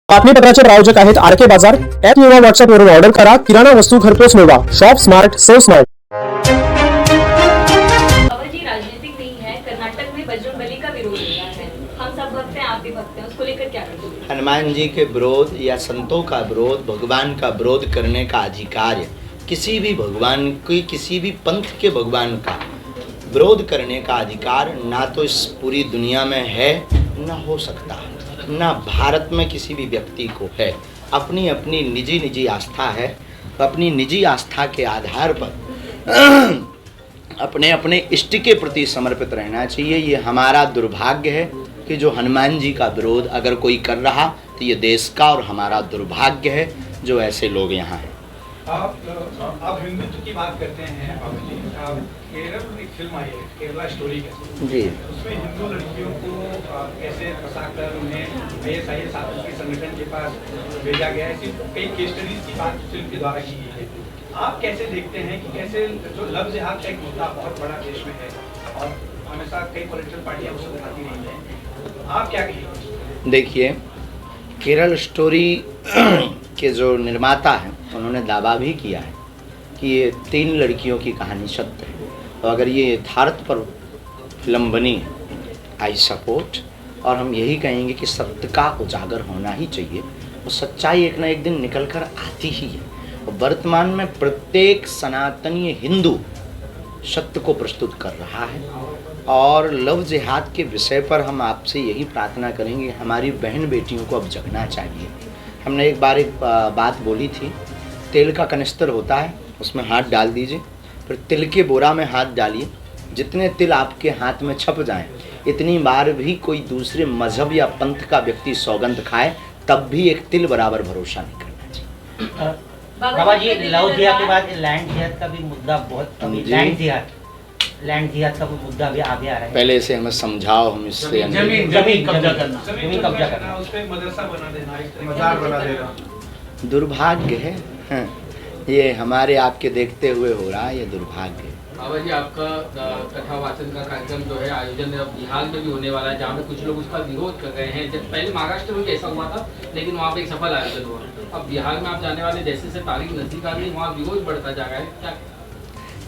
बातमीपत्राचे प्रायोजक आहेत आरके बाजार. ॲप किंवा व्हॉट्सअपवरून ऑर्डर करा. किराणा वस्तू घरपोच मिळवा. Shop smart, save smart. जी राजनीतिक नहीं है, कर्नाटक में बजरंगबली का विरोध हो रहा है. हम सब भक्त हैं, आप भी भक्त हैं, उसको लेकर क्या करते हैं? हनुमान जी के विरोध या संतों का विरोध, भगवान का विरोध करने का अधिकार है. किसी भी भगवान की, किसी भी पंथ के भगवान का विरोध करने का अधिकार ना तो इस पूरी दुनिया में है, ना हो सकता है, ना भारत में किसी भी व्यक्ति को है. अपनी अपनी निजी आस्था है. अपनी निजी आस्था के आधार पर अपने अपने इष्ट के प्रति समर्पित रहना चाहिए. ये हमारा दुर्भाग्य है कि जो हनुमान जी का विरोध अगर कोई कर रहा तो ये देश का और हमारा दुर्भाग्य है जो ऐसे लोग यहाँ हैं. आप हिंदुत्व की बात करते हैं. केरल में एक फिल्म आई है, केरला स्टोरी के जी. उसमें हिंदू लड़कियों को कैसे फंसाकर उन्हें ISIS आतंकी संगठन के पास भेजा गया है. ऐसी कई केस स्टडीज की बात फिल्म के द्वारा की गई है. आप कैसे देखते हैं कि कैसे जो लव जिहाद का एक मुद्दा बहुत बड़ा देश में है और हमेशा कई पॉलिटिकल पार्टियां उसे बताती रही हैं, आप क्या कहेंगे? देखिए, केरल स्टोरी के जो निर्माता हैं उन्होंने दावा भी किया है कि ये 3 लड़कियों की कहानी सत्य है. और अगर ये यथार्थ पर फिल्म बनी है, आई सपोर्ट. और हम यही कहेंगे कि सत्य का उजागर होना ही चाहिए और सच्चाई एक ना एक दिन निकल कर आती ही है. और वर्तमान में प्रत्येक सनातनी हिंदू सत्य को प्रस्तुत कर रहा है. और लव जिहाद के विषय पर हम आपसे यही प्रार्थना करेंगे, हमारी बहन बेटियों को अब जगना चाहिए. हमने एक बात बोली थी, तेल का कनिस्तर होता है, उसमें हाथ डाल दीजिए, फिर तिल के बोरा में हाथ डालिए. जितने तिल आपके हाथ में छप जाएं, इतनी बार भी कोई दूसरे मजहब या पंथ का व्यक्ति सौगंध खाए तब भी एक तिल बराबर भरोसा नहीं करना चाहिए. बाबा जी, लव जिहाद के बाद लैंड जिहाद का भी मुद्दा बहुत, लैंड जिहाद का भी मुद्दा भी आगे आ रहा है. पहले इसे हमें समझाओ, हम इससे जमीन कब्जा करना, उस पे मदरसा बना देना, मजार बना देना दुर्भाग्य है. ये हमारे आपके देखते हुए हो रहा है, ये दुर्भाग्य है. बाबा जी, आपका कथा वाचन का कार्यक्रम जो है आयोजन अब बिहार में भी होने वाला है, जहाँ पे कुछ लोग उसका विरोध कर रहे हैं. जब पहले महाराष्ट्र में भी ऐसा हुआ था, लेकिन वहाँ पे एक सफल आयोजन हुआ. अब बिहार में आप जाने वाले, जैसे से तारीख नजदीक आ रही है, वहाँ विरोध बढ़ता जा रहा है. क्या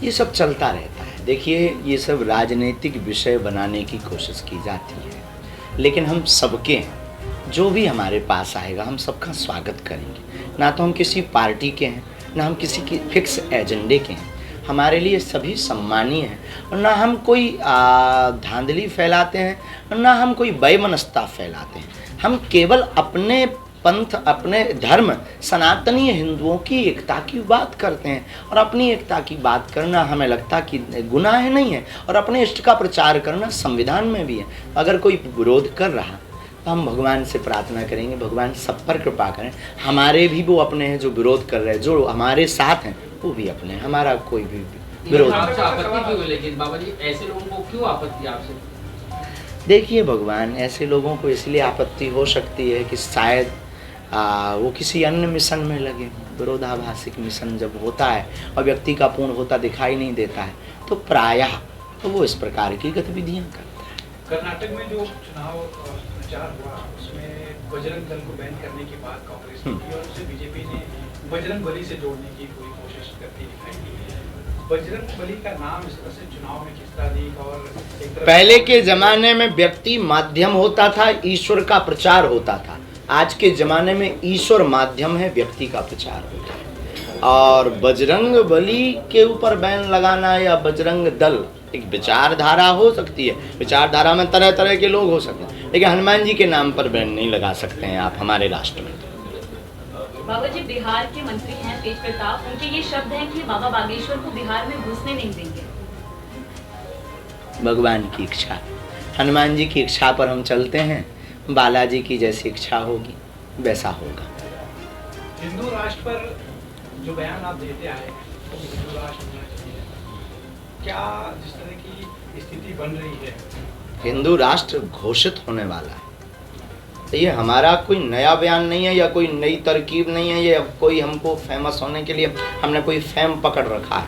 ये सब चलता रहता है. देखिए, ये सब राजनीतिक विषय बनाने की कोशिश की जाती है, लेकिन हम सबके हैं. जो भी हमारे पास आएगा हम सबका स्वागत करेंगे. ना तो हम किसी पार्टी के हैं, ना हम किसी की फिक्स एजेंडे के हैं. हमारे लिए सभी सम्मानीय हैं और ना हम कोई धांधली फैलाते हैं और ना हम कोई वैमनस्यता फैलाते हैं. हम केवल अपने पंथ, अपने धर्म, सनातनी हिंदुओं की एकता की बात करते हैं. और अपनी एकता की बात करना हमें लगता कि गुनाह नहीं है, और अपने इष्ट का प्रचार करना संविधान में भी है. अगर कोई विरोध कर रहा तो हम भगवान से प्रार्थना करेंगे, भगवान सब पर कृपा करें. हमारे भी वो अपने हैं जो विरोध कर रहे हैं, जो हमारे साथ हैं वो भी अपने हैं. हमारा कोई भी विरोध नहीं. आपसे आपत्ति क्यों है? लेकिन बाबा जी, ऐसे लोगों को क्यों आपत्ति है आपसे? देखिए भगवान, ऐसे लोगों को इसलिए आपत्ति हो सकती है कि शायद वो किसी अन्य मिशन में लगे हों. विरोधाभासिक मिशन जब होता है और व्यक्ति का पूर्ण होता दिखाई नहीं देता है तो प्रायः तो वो इस प्रकार की गतिविधियाँ करता है. कर्नाटक में जो चुनाव प्रचार हुआ उसमें बजरंग दल को बैन करने की बात कांग्रेस ने की और उसे बीजेपी ने बजरंग बली से जोड़ने की पूरी कोशिश करती दिखाई दी. बजरंग बली का नाम इस तरह से चुनाव में किस तरह और पहले के जमाने में व्यक्ति माध्यम होता था, ईश्वर का प्रचार होता था. आज के ज़माने में ईश्वर माध्यम है, व्यक्ति का प्रचार होता है. और बजरंग बली के ऊपर बैन लगाना या बजरंग दल एक विचारधारा हो सकती है. विचारधारा में तरह तरह के लोग हो सकते हैं, लेकिन हनुमान जी के नाम पर बैन नहीं लगा सकते हैं आप हमारे राष्ट्र में. बाबा जी, बिहार के मंत्री हैं तेज प्रताप, उनके ये शब्द हैं कि बाबा बागेश्वर को बिहार में घुसने नहीं देंगे. भगवान की इच्छा, हनुमान जी की इच्छा पर हम चलते हैं. बालाजी की जैसी इच्छा होगी वैसा होगा. हिंदू राष्ट्र पर जो बयान आप देते आए तो हिंदू राष्ट्र होना चाहिए, क्या जिस तरह की स्थिति बन रही है, हिंदू राष्ट्र घोषित होने वाला है. तो ये हमारा कोई नया बयान नहीं है या कोई नई तरकीब नहीं है, या कोई हमको फेमस होने के लिए हमने कोई फेम पकड़ रखा है.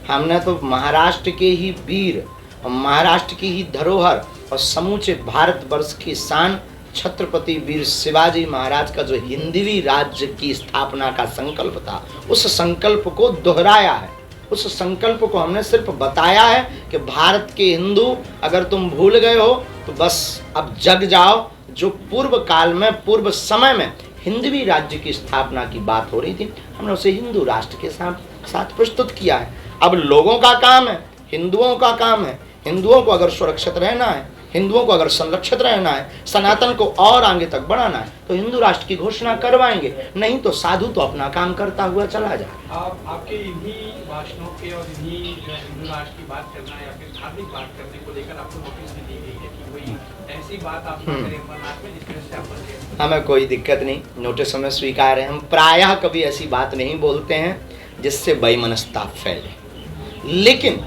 हमने तो महाराष्ट्र के ही वीर और महाराष्ट्र की ही धरोहर और समूचे भारतवर्ष की शान छत्रपति वीर शिवाजी महाराज का जो हिंदवी राज्य की स्थापना का संकल्प था, उस संकल्प को दोहराया है। उस संकल्प को हमने सिर्फ बताया है कि भारत के हिंदू अगर तुम भूल गए हो तो बस अब जग जाओ। जो पूर्व काल में, पूर्व समय में हिंदवी राज्य की स्थापना की बात हो रही थी, हमने उसे हिंदू राष्ट्र के साथ प्रस्तुत किया है। अब लोगों का काम है, हिंदुओं का काम है, हिंदुओं को अगर सुरक्षित रहना है, हिंदुओं को अगर संरक्षित रहना है, सनातन को और आगे तक बढ़ाना है, तो हिंदू राष्ट्र की घोषणा करवाएंगे, नहीं तो साधु तो अपना काम करता हुआ चला जाए। आपके इन्हीं भाषणों के और इन्हीं हिंदू राष्ट्र की बात करना या फिर धार्मिक बात करने को लेकर आपको नोटिस भी दी गई है कि कोई ऐसी बात आप न करें अमरनाथ में जिसमें से आप बचे। हमें कोई दिक्कत नहीं, नोटिस हमें स्वीकार है। हम प्रायः कभी ऐसी बात नहीं बोलते हैं जिससे वैमनस्यता फैले, लेकिन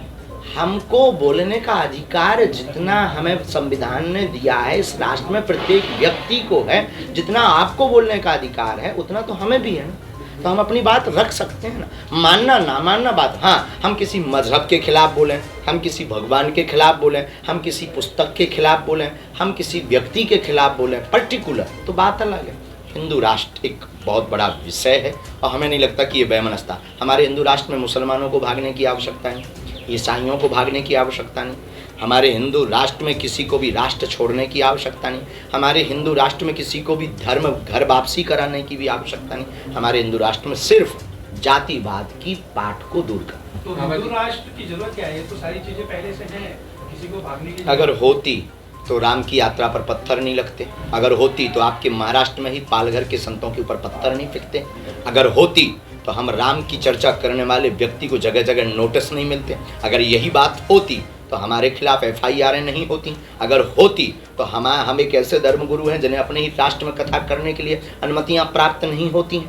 हमको बोलने का अधिकार जितना हमें संविधान ने दिया है, इस राष्ट्र में प्रत्येक व्यक्ति को है, जितना आपको बोलने का अधिकार है उतना तो हमें भी है ना। तो हम अपनी बात रख सकते हैं ना, मानना ना मानना बात। हाँ, हम किसी मजहब के खिलाफ बोलें, हम किसी भगवान के खिलाफ बोलें, हम किसी पुस्तक के खिलाफ बोलें, हम किसी व्यक्ति के खिलाफ बोलें पर्टिकुलर, तो बात अलग है। हिंदू राष्ट्र एक बहुत बड़ा विषय है और हमें नहीं लगता कि ये वैमनस्यता। हमारे हिंदू राष्ट्र में मुसलमानों को भागने की आवश्यकता नहीं, ईसाइयों को भागने की आवश्यकता नहीं, हमारे हिंदू राष्ट्र में किसी को भी राष्ट्र छोड़ने की आवश्यकता नहीं, हमारे हिंदू राष्ट्र में किसी को भी धर्म घर वापसी कराने की भी आवश्यकता नहीं। हमारे हिंदू राष्ट्र में सिर्फ जातिवाद की पाठ को दूर करना। तो हिंदू राष्ट्र की जरूरत क्या है? ये तो सारी चीजें पहले से हैं, किसी को भागने की अगर होती तो राम की यात्रा पर पत्थर नहीं लगते, अगर होती तो आपके महाराष्ट्र में ही पालघर के संतों के ऊपर पत्थर नहीं फेंकते, अगर होती तो हम राम की चर्चा करने वाले व्यक्ति को जगह जगह नोटिस नहीं मिलते, अगर यही बात होती तो हमारे खिलाफ FIR नहीं होती, अगर होती तो हम एक ऐसे धर्मगुरु हैं जिन्हें अपने ही राष्ट्र में कथा करने के लिए अनुमतियां प्राप्त नहीं होती।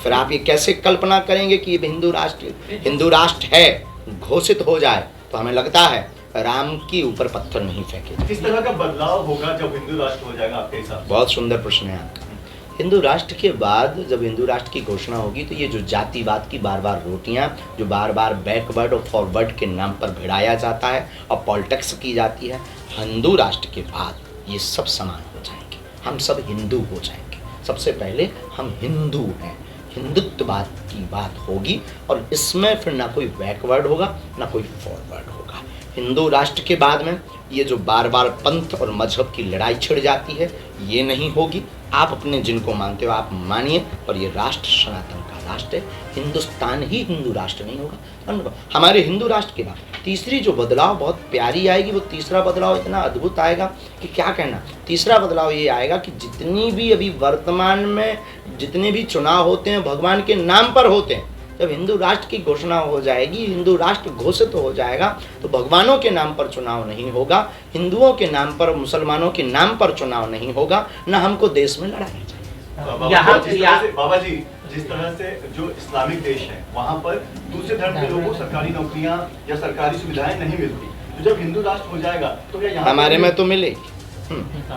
फिर आप ये कैसे कल्पना करेंगे कि ये हिंदू राष्ट्र है घोषित हो जाए तो हमें लगता है राम के ऊपर पत्थर नहीं फेंके। किस तरह का बदलाव होगा जब हिंदू राष्ट्र हो जाएगा आपके हिसाब से? बहुत सुंदर प्रश्न है आपका। हिंदू राष्ट्र के बाद जब हिंदू राष्ट्र की घोषणा होगी तो ये जो जातिवाद की बार बार रोटियां, जो बार बार बैकवर्ड और फॉरवर्ड के नाम पर भिड़ाया जाता है और पॉलिटिक्स की जाती है, हिंदू राष्ट्र के बाद ये सब समान हो जाएंगे, हम सब हिंदू हो जाएंगे। सबसे पहले हम हिंदू हैं, हिंदुत्ववाद की बात होगी और इसमें फिर ना कोई बैकवर्ड होगा ना कोई फॉरवर्ड होगा। हिंदू राष्ट्र के बाद में ये जो बार बार पंथ और मजहब की लड़ाई छिड़ जाती है ये नहीं होगी। आप अपने जिनको मानते हो आप मानिए, और ये राष्ट्र सनातन का राष्ट्र है, हिंदुस्तान ही हिंदू राष्ट्र नहीं होगा। हमारे हिंदू राष्ट्र के बाद तीसरी जो बदलाव बहुत प्यारी आएगी, वो तीसरा बदलाव इतना अद्भुत आएगा कि क्या कहना। तीसरा बदलाव ये आएगा कि जितनी भी अभी वर्तमान में जितने भी चुनाव होते हैं भगवान के नाम पर होते हैं, जब हिंदू राष्ट्र की घोषणा हो जाएगी, हिंदू राष्ट्र घोषित हो जाएगा, तो भगवानों के नाम पर चुनाव नहीं होगा, हिंदुओं के नाम पर, मुसलमानों के नाम पर चुनाव नहीं होगा, न हमको देश में लड़ाया जाएगा। बाबा जी, जिस तरह से जो इस्लामिक देश है वहाँ पर दूसरे धर्म के लोगों को सरकारी नौकरियाँ या सरकारी सुविधाएं नहीं मिलती, तो जब हिंदू राष्ट्र हो जाएगा तो क्या यहाँ हमारे में तो मिलेगी।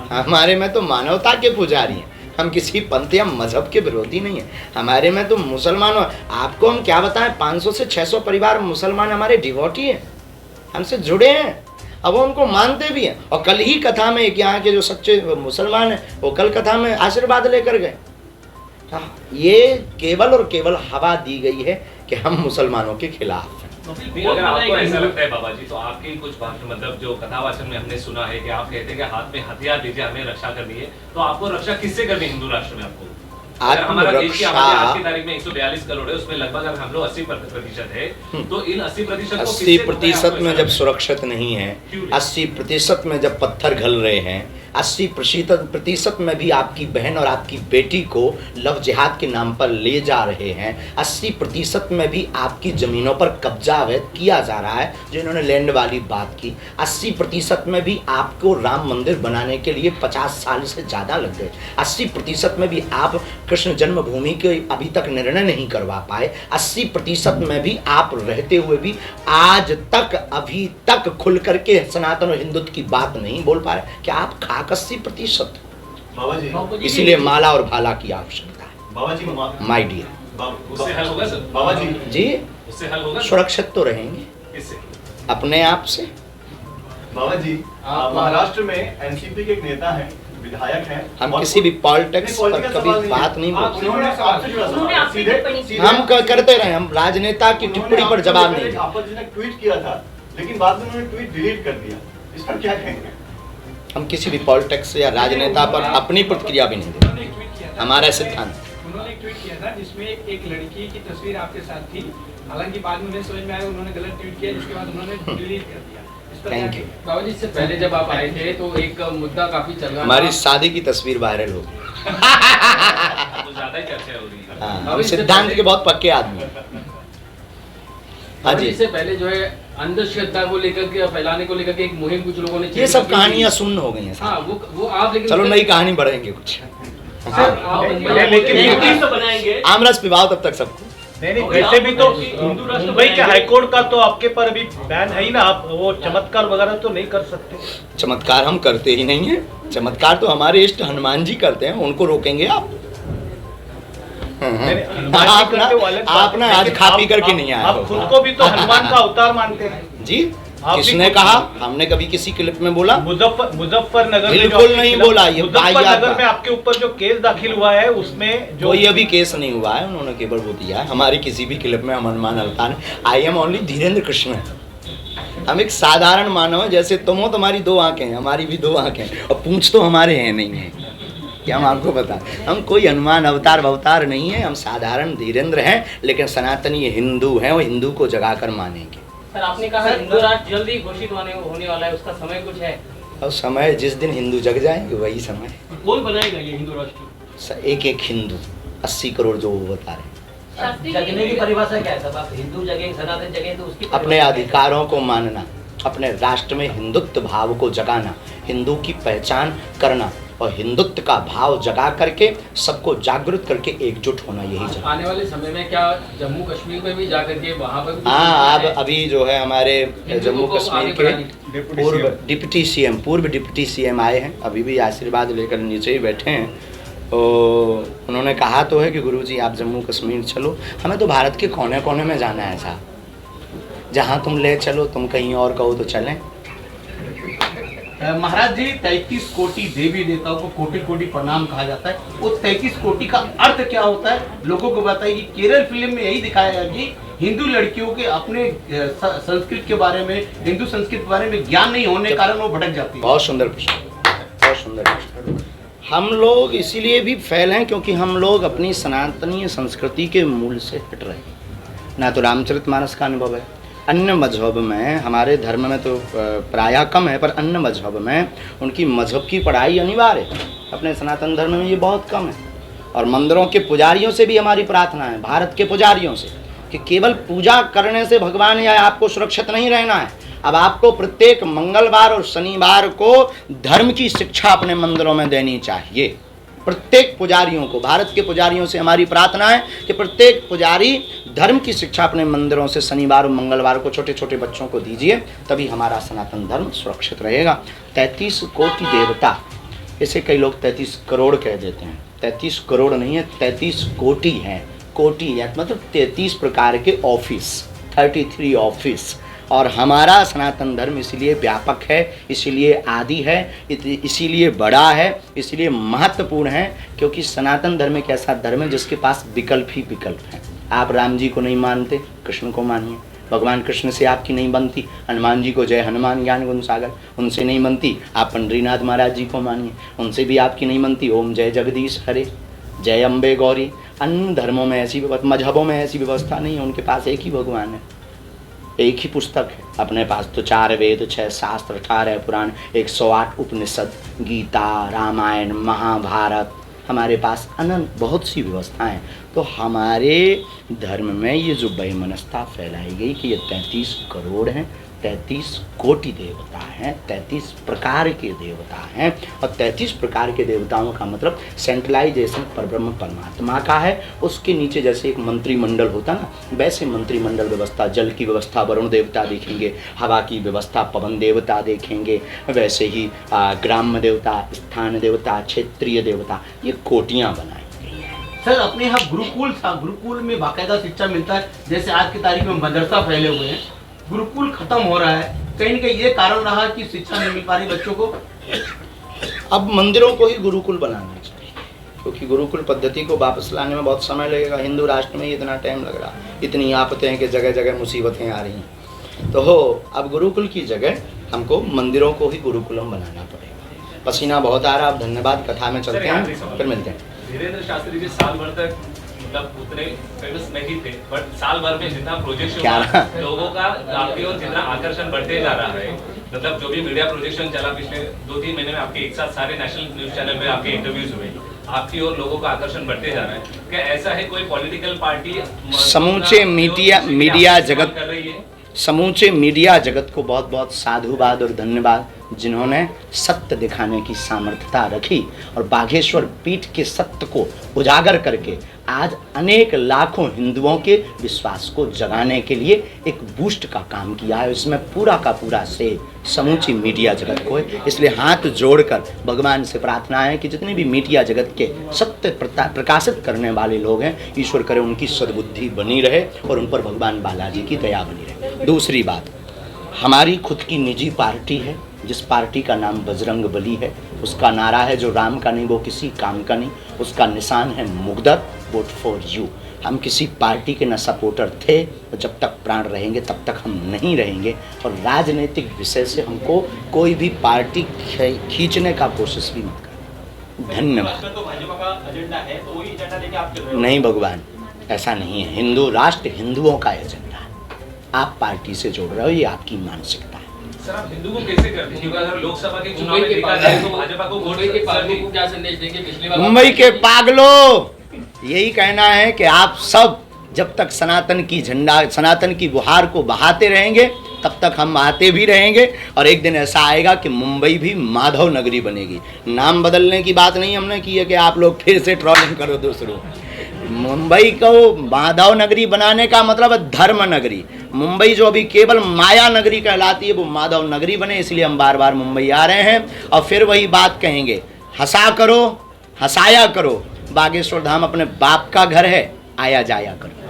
हमारे में तो मानवता के पुजारी हैं, हम किसी पंथ या मजहब के विरोधी नहीं है। हमारे में तो मुसलमानों, आपको हम क्या बताएं, 500 से 600 परिवार मुसलमान हमारे डिवोटी हैं, हमसे जुड़े हैं, अब वो उनको मानते भी हैं। और कल ही कथा में एक यहाँ के जो सच्चे मुसलमान हैं वो कल कथा में आशीर्वाद लेकर गए। ये केवल और केवल हवा दी गई है कि हम मुसलमानों के खिलाफ हैं। अगर आपको ऐसा लगता है बाबा जी, तो आपकी कुछ भाषण मतलब जो कथावाचन में हमने सुना है कि आप कहते हैं कि हाथ में हथियार दीजिए, हमें रक्षा करनी है, तो आपको रक्षा किससे करनी हिंदू राष्ट्र में? आपको अगर हमारा देश की आबादी आज की तारीख में 142 करोड़ है, उसमें लगभग अगर हम लोग 80% है, तो इन 80% में जब सुरक्षित नहीं है, 80% में जब पत्थर घल रहे हैं, 80% में भी आपकी बहन और आपकी बेटी को लव जिहाद के नाम पर ले जा रहे हैं, 80% में भी आपकी ज़मीनों पर कब्जा अवैध किया जा रहा है, जो इन्होंने लैंड वाली बात की, 80% में भी आपको राम मंदिर बनाने के लिए 50 साल से ज़्यादा लग गए, 80% में भी आप कृष्ण जन्मभूमि के अभी तक निर्णय नहीं करवा पाए, 80% में भी आप रहते हुए भी आज तक अभी तक खुल करके सनातन और हिंदुत्व की बात नहीं बोल पा रहे। क्या आप खाक 80%? बाबा जी, इसीलिए माला और भाला की आवश्यकता है। बाबा जी, माय डियर, उससे हल होगा सर? बाबा जी, उससे हल होगा? सुरक्षित तो रहेंगे किससे? अपने आप से। बाबा जी, महाराष्ट्र में एनसीपी के एक नेता हैं, विधायक हैं। हम और किसी भी पॉलिटिक्स पर पॉलिटिकल कभी सवाल बात नहीं बोलते। उन्होंने आपसे जुड़ा उन्होंने सवाल आपकी सीधे टिप्पणी की। हम करते रहे, हम राजनेता की टिप्पणी पर जवाब नहीं देते। आपत्तिजनक ट्वीट किया था, लेकिन बाद में उन्होंने ट्वीट डिलीट कर दिया। इस पर क्या कहेंगे? हम किसी भी पॉलिटिक्स या राजनेता पर अपनी प्रतिक्रिया भी नहीं देते, उन्होंने एक ट्वीट किया था, हमारा सिद्धांत। उन्होंने एक ट्वीट किया था जिसमें एक लड़की की तस्वीर आपके साथ थी। हालांकि बाद में उन्हें समझ में आया उन्होंने गलत ट्वीट किया, जिसके बाद उन्होंने डिलीट कर दिया। इस पर क्या थैंक यू। कहेंगे? बाबा जी, इससे पहले जब आप आए थे तो एक मुद्दा काफी चल रहा हमारी था। शादी की तस्वीर वायरल हो गई। तो ज्यादा ही चर्चा हो रही है। हाँ, हम अभी इससे सिद्धांत पहले- के बहुत पक्के आदमी हैं। हाँ बाबा जी, जी, इससे पहले जो है अंधश्रद्धा को लेकर के फैलाने को लेकर के एक मुहिम कुछ लोगों ने ये सब की थी। कहानियां सुन्न हो गई हैं हाँ, साहब। वो आप लेकिन चलो नई कहानी बढ़ेंगे कुछ। सर, आप लेकिन तो बनाएंगे आमरस पिवाओ तब तक सबको। नहीं, वैसे भी तो मुंबई के हाईकोर्ट का तो आपके पर अभी बैन है ही ना, आप वो चमत्कार वगैरह तो नहीं कर सकते। चमत्कार हम करते ही नहीं है, चमत्कार तो हमारे इष्ट हनुमान जी करते हैं, उनको रोकेंगे आप? आप ना आज खा पी करके नहीं आए आप हो। खुद को भी तो हनुमान का अवतार मानते हैं जी, आप भी किसने खुद- कहा? हमने कभी किसी क्लिप में बोला? मुजफ्फरनगर में बिल्कुल जो आपके नहीं खिलाफ- बोला, ये वाहियात मुजफ्फरनगर बात। में आपके ऊपर जो केस दाखिल हुआ है उसमें जो कोई अभी केस नहीं हुआ है, उन्होंने केवल वो दिया है। हमारी किसी भी क्लिप में हम हनुमान अवतार, I am only Dhirendra Krishna. हम एक साधारण मानव है, जैसे तुम हो, तुम्हारी दो आंखें हैं, हमारी भी दो आंखें हैं, और पूंछ तो हमारे हैं नहीं है। क्या हम आपको बताएं, हम कोई हनुमान अवतार नहीं है, हम साधारण धीरेन्द्र हैं, लेकिन सनातनी हिंदू हैं, वो हिंदू को जगाकर मानेंगे। सर आपने कहा हिंदू राष्ट्र जल्दी घोषित होने वाला है, उसका समय कुछ है? और समय जिस दिन हिंदू जग जाएंगे वही समय। कौन बनाएगा ये हिंदू राष्ट्र? एक एक हिंदू 80 करोड़ जो वो बता रहे हैं। शास्त्री जगने की जी, परिभाषा क्या है सब? आप हिंदू जगह सनातन जगह तो उसकी अपने परिभाषा क्या है? अधिकारों को मानना, अपने राष्ट्र में हिंदुत्व भाव को जगाना, हिंदू की पहचान करना और हिंदुत्व का भाव जगा करके सबको जागृत करके एकजुट होना, यही जगह। आने वाले समय में क्या जम्मू कश्मीर में भी जाकर के वहाँ पर भी हाँ, अब अभी जो है हमारे जम्मू को कश्मीर आगे के बढ़ाने- पूर्व डिप्टी सीएम आए हैं, अभी भी आशीर्वाद लेकर नीचे ही बैठे हैं। तो उन्होंने कहा तो है कि गुरुजी आप जम्मू कश्मीर चलो, हमें तो भारत के कोने कोने में जाना है साहब, जहाँ तुम ले चलो, तुम कहीं और कहो तो चलें। महाराज जी, 33 कोटि देवी देवताओं को कोटि कोटि प्रणाम कहा जाता है। वो 33 कोटि का अर्थ क्या होता है, लोगों को बताइए। केरल फिल्म में यही दिखाया गया कि हिंदू लड़कियों के अपने संस्कृत के बारे में, हिंदू संस्कृत के बारे में ज्ञान नहीं होने के कारण वो भटक जाती है। बहुत सुंदर प्रश्न, बहुत सुंदर प्रश्न। हम लोग इसीलिए भी फेल हैं क्योंकि हम लोग अपनी सनातनीय संस्कृति के मूल से हट रहे हैं। ना तो रामचरितमानस का अनुभव है, अन्य मजहब में, हमारे धर्म में तो प्रायः कम है, पर अन्य मजहब में उनकी मजहब की पढ़ाई अनिवार्य है। अपने सनातन धर्म में ये बहुत कम है। और मंदिरों के पुजारियों से भी हमारी प्रार्थना है, भारत के पुजारियों से, कि केवल पूजा करने से भगवान या आपको सुरक्षित नहीं रहना है। अब आपको प्रत्येक मंगलवार और शनिवार को धर्म की शिक्षा अपने मंदिरों में देनी चाहिए। प्रत्येक पुजारियों को, भारत के पुजारियों से हमारी प्रार्थना है कि प्रत्येक पुजारी धर्म की शिक्षा अपने मंदिरों से शनिवार और मंगलवार को छोटे छोटे बच्चों को दीजिए, तभी हमारा सनातन धर्म सुरक्षित रहेगा। 33 कोटि देवता, इसे कई लोग 33 करोड़ कह देते हैं। 33 करोड़ नहीं है, 33 कोटि हैं। कोटि मतलब 33 प्रकार के ऑफिस, 33 ऑफिस। और हमारा सनातन धर्म इसलिए व्यापक है, इसीलिए आदि है, इसीलिए बड़ा है, इसीलिए महत्वपूर्ण है, क्योंकि सनातन धर्म एक ऐसा धर्म है जिसके पास विकल्प ही विकल्प हैं। आप राम जी को नहीं मानते, कृष्ण को मानिए। भगवान कृष्ण से आपकी नहीं बनती, हनुमान जी को जय हनुमान ज्ञान गुण सागर, उनसे नहीं बनती, आप पंडरीनाथ महाराज जी को मानिए, उनसे भी आपकी नहीं बनती, ओम जय जगदीश हरे, जय अम्बे गौरी। अन्य धर्मों में ऐसी व्यवस्था, मजहबों में ऐसी व्यवस्था नहीं है, उनके पास एक ही भगवान है, एक ही पुस्तक है। अपने पास तो 4 वेद, 6 शास्त्र, 18 पुराण, 108 उपनिषद, गीता, रामायण, महाभारत, हमारे पास अनंत बहुत सी व्यवस्थाएं। तो हमारे धर्म में ये जो वैमनस्यता फैलाई गई कि ये 33 करोड़ हैं, 33 कोटि देवता हैं, 33 प्रकार के देवता हैं। और 33 प्रकार के देवताओं का मतलब सेंट्रलाइजेशन परब्रह्म परमात्मा का है। उसके नीचे जैसे एक मंत्रिमंडल होता ना, वैसे मंत्रिमंडल व्यवस्था, जल की व्यवस्था वरुण देवता देखेंगे, हवा की व्यवस्था पवन देवता देखेंगे, वैसे ही ग्राम्य देवता, स्थान देवता, क्षेत्रीय देवता, ये कोटियाँ बनाई गई हैं। सर, अपने यहाँ गुरुकुल था, गुरुकुल में बाकायदा शिक्षा मिलता है। जैसे आज की तारीख में मदरसा फैले हुए हैं, गुरुकुल खत्म हो रहा है, कहीं न कहीं ये कारण रहा कि शिक्षा नहीं मिल पा रही बच्चों को। अब मंदिरों को ही गुरुकुल बनाना चाहिए, क्योंकि गुरुकुल पद्धति को वापस लाने में बहुत समय लगेगा। हिंदू राष्ट्र में इतना टाइम लग रहा, इतनी आफतें हैं कि जगह जगह मुसीबतें आ रही हैं। तो अब गुरुकुल की जगह हमको मंदिरों को ही गुरुकुलम बनाना पड़ेगा। पसीना बहुत आ रहा, अब धन्यवाद, कथा में चलते हैं, फिर मिलते हैं। धीरेन्द्र शास्त्री जी साल भर तक मतलब उतने फेमस नहीं थे, बट साल भर में जितना प्रोजेक्शन लोगों का आपकी ओर जितना आकर्षण बढ़ते जा रहा है, मतलब जो भी मीडिया प्रोजेक्शन चला पिछले 2-3 महीने में, आपके एक साथ सारे नेशनल न्यूज चैनल पे आपके इंटरव्यूज हुए, आपकी ओर लोगों का आकर्षण बढ़ते जा रहा है। क्या ऐसा है कोई पॉलिटिकल पार्टी समूचे मीडिया जगत कर रही है? समूचे मीडिया जगत को बहुत बहुत साधुवाद और धन्यवाद, जिन्होंने सत्य दिखाने की सामर्थ्यता रखी और बागेश्वर पीठ के सत्य को उजागर करके आज अनेक लाखों हिंदुओं के विश्वास को जगाने के लिए एक बूस्ट का काम किया है। इसमें पूरा का पूरा श्रेय समूची मीडिया जगत को है। इसलिए हाथ जोड़कर भगवान से प्रार्थना है कि जितने भी मीडिया जगत के सत्य प्रकाशित करने वाले लोग हैं, ईश्वर करे उनकी सद्बुद्धि बनी रहे और उन पर भगवान बालाजी की दया बनी रहे। दूसरी बात, हमारी खुद की निजी पार्टी है, जिस पार्टी का नाम बजरंग बली है। उसका नारा है जो राम का नहीं वो किसी काम का नहीं, उसका निशान है मुग्दर, वोट फॉर यू। हम किसी पार्टी के न सपोर्टर थे, और जब तक प्राण रहेंगे तब तक हम नहीं रहेंगे। और राजनीतिक विषय से हमको कोई भी पार्टी खींचने का कोशिश भी मत करें। धन्यवाद। नहीं भगवान, ऐसा नहीं है। हिंदू राष्ट्र हिंदुओं का एजेंडा है। आप पार्टी से जोड़ रहे हो, ये आपकी मानसिकता है। सर, आप हिंदू को कैसे करते हैं? क्योंकि अगर लोकसभा के चुनाव में देखा जाए तो भाजपा को वोट के पागलों को क्या संदेश देंगे? पिछली बार मुंबई के पागलों, यही कहना है कि आप सब जब तक सनातन की बुहार को बहाते रहेंगे तब तक हम आते भी रहेंगे। और एक दिन ऐसा आएगा कि मुंबई भी माधव नगरी बनेगी। नाम बदलने की बात नहीं हमने की है कि आप लोग फिर से ट्रोलिंग करो दूसरों। मुंबई को माधव नगरी बनाने का मतलब है धर्म नगरी। मुंबई जो अभी केवल माया नगरी कहलाती है, वो माधव नगरी बने। इसलिए हम बार बार मुंबई आ रहे हैं और फिर वही बात कहेंगे, हंसा करो, हंसाया करो। बागेश्वर धाम अपने बाप का घर है, आया जाया करो।